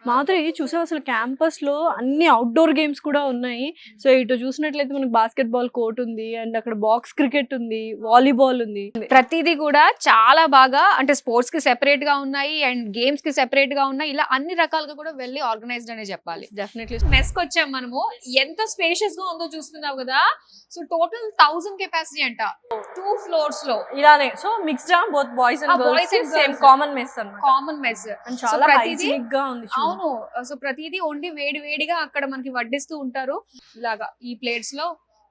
మాధురి చూసావా అసలు క్యాంపస్ లో అన్ని అవుట్డోర్ గేమ్స్ కూడా ఉన్నాయి. సో ఇటు చూసినట్లయితే మనకు బాస్కెట్ బాల్ కోర్ట్ ఉంది, అండ్ అక్కడ బాక్స్ క్రికెట్ ఉంది, వాలీబాల్ ఉంది. ప్రతిదీ కూడా చాలా బాగా అంటే స్పోర్ట్స్ కి సెపరేట్ గా ఉన్నాయి అండ్ గేమ్స్ కి సెపరేట్ గా ఉన్నాయి. ఇలా అన్ని రకాలుగా కూడా వెళ్ళి ఆర్గనైజ్డ్ అనే చెప్పాలి. డెఫినెట్లీ మెస్ కి వచ్చాం మనము. ఎంత స్పేషియస్ గా ఉందో చూస్తున్నావు కదా. సో టోటల్ 1000 కెపాసిటీ అంట 2 ఫ్లోర్స్ లో. ఇలానే so mixed both boys and girls same common mess అన్నమాట. కామన్ మెస్ చాలా హైజీనిక్ గా ఉంది. అవును. సో ప్రతిదీ వండి వేడి వేడిగా అక్కడ మనకి వడ్డిస్తూ ఉంటారు. ఇలాగా ఈ ప్లేట్స్ లో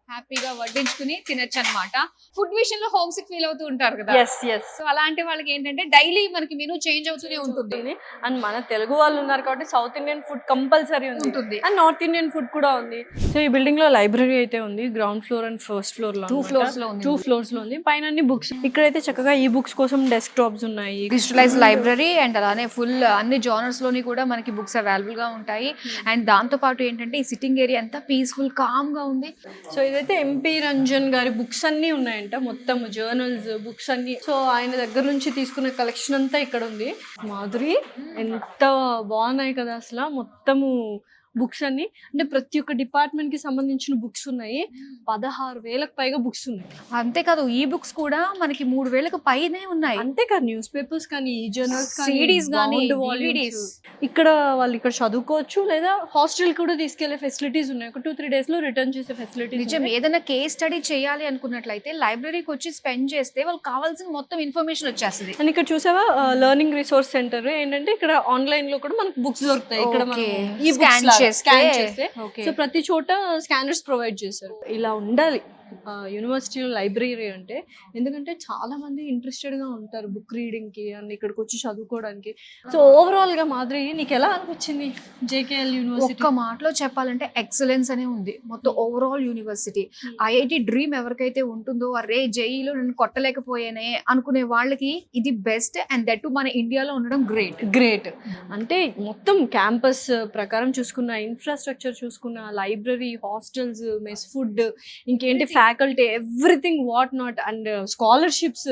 హ్యాపీగా వడ్డించుకుని తినొచ్చు అనమాట. ఫుడ్ విషయంలో హోమ్ సిక్ ఫీల్ అవుతూ ఉంటారు కదా. సో అలాంటి వాళ్ళకి ఏంటంటే డైలీ మనకి మెనూ చేంజ్ అవుతూనే ఉంటుంది. అండ్ మన తెలుగు వాళ్ళు ఉన్నారు కాబట్టి సౌత్ ఇండియన్ ఫుడ్ కంపల్సరీ ఉంటుంది, అండ్ నార్త్ ఇండియన్ ఫుడ్ కూడా ఉంది. సో ఈ బిల్డింగ్ లో లైబ్రరీ అయితే ఉంది, ground floor and first floor లో. 2 ఫ్లోర్స్ లో ఉంది. 2 ఫ్లోర్స్ లో ఉంది. పైన అన్ని బుక్స్. ఇక్కడైతే చక్కగా ఈ బుక్స్ కోసం డెస్క్ టాప్స్ ఉన్నాయి, డిజిటలైజ్ లైబ్రరీ, అండ్ అలానే ఫుల్ అన్ని జానర్స్ లోని కూడా మనకి బుక్స్ అవైలబుల్ గా ఉంటాయి. అండ్ దాంతో పాటు ఏంటంటే ఈ సిట్టింగ్ ఏరియా అంతా పీస్ఫుల్ కామ్ గా ఉంది. సో ఇదైతే ఎంపీ రంజన్ గారి బుక్స్ అన్ని ఉన్నాయంట, మొత్తం జర్నల్స్ బుక్స్ అన్ని. సో ఆయన దగ్గర నుంచి తీసుకున్న కలెక్షన్ అంతా ఇక్కడ ఉంది. మాధురి ఎంత బాగున్నాయి కదా అసలు. మొత్తము బుక్స్ అన్ని అంటే ప్రతి ఒక్క డిపార్ట్మెంట్ కి సంబంధించిన బుక్స్ ఉన్నాయి. 16,000కు పైగా బుక్స్ ఉన్నాయి. అంతేకాదు ఈ బుక్స్ కూడా మనకి 3,000కు పైనే ఉన్నాయి. అంతేకాదు న్యూస్ పేపర్స్ కానీ, జర్నల్స్ కానీ, సిడీస్ కానీ, DVDs. ఇక్కడ వాళ్ళు ఇక్కడ చదువుకోవచ్చు, లేదా హాస్టల్ కూడా తీసుకెళ్లే ఫెసిలిటీస్ ఉన్నాయి. ఒక 2-3 days లో రిటర్న్ చేసే ఫెసిలిటీస్. నిజం. ఏదైనా కేస్ స్టడీ చేయాలి అనుకున్నట్లయితే లైబ్రరీకి వచ్చి స్పెండ్ చేస్తే వాళ్ళకి కావాల్సిన మొత్తం ఇన్ఫర్మేషన్ వచ్చేస్తుంది. అండ్ ఇక్కడ చూసావా లెర్నింగ్ రిసోర్స్ సెంటర్ ఏంటంటే ఇక్కడ ఆన్లైన్ లో కూడా మనకు బుక్స్ దొరుకుతాయి. ఇక్కడ మనం ఈ స్కాన్ చేస్తే సో ప్రతి చోట స్కానర్స్ ప్రొవైడ్ చేశారు. ఇలా ఉండాలి యూనివర్సిటీలో లైబ్రరీ అంటే. ఎందుకంటే చాలా మంది ఇంట్రెస్టెడ్ గా ఉంటారు బుక్ రీడింగ్ కి అండ్ ఇక్కడికి వచ్చి చదువుకోవడానికి. సో ఓవరాల్ గా మాధురి నీకు ఎలా అనిపించింది JKL యూనివర్సిటీ? ఒక్క మాటలో చెప్పాలంటే ఎక్సలెన్స్ అనే ఉంది మొత్తం ఓవరాల్ యూనివర్సిటీ. ఐఐటి డ్రీమ్ ఎవరికైతే ఉంటుందో అరే జేఈలో నేను కొట్టలేకపోయానే అనుకునే వాళ్ళకి ఇది బెస్ట్. అండ్ దట్ మన ఇండియాలో ఉండడం గ్రేట్. అంటే మొత్తం క్యాంపస్ ప్రకారం చూసుకున్న, ఇన్ఫ్రాస్ట్రక్చర్ చూసుకున్న, లైబ్రరీ, హాస్టల్స్, మెస్ ఫుడ్, ఇంకేంటి faculty, everything what not, and scholarships.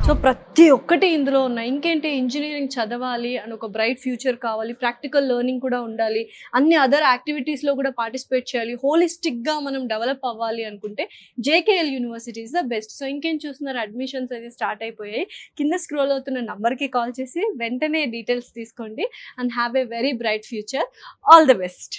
So ప్రతి ఒక్కటి ఇందులో ఉన్నాయి. ఇంకేంటి ఇంజనీరింగ్ చదవాలి అని ఒక బ్రైట్ ఫ్యూచర్ కావాలి, ప్రాక్టికల్ లెర్నింగ్ కూడా ఉండాలి, అన్ని అదర్ యాక్టివిటీస్లో కూడా పార్టిసిపేట్ చేయాలి, హోలిస్టిక్గా మనం డెవలప్ అవ్వాలి అనుకుంటే JKL university is the best. So ఇంకేం చూస్తున్నారు, అడ్మిషన్స్ అయితే స్టార్ట్ అయిపోయాయి. కింద స్క్రోల్ అవుతున్న నంబర్కి కాల్ చేసి వెంటనే డీటెయిల్స్ తీసుకోండి and have a very bright future. All the best.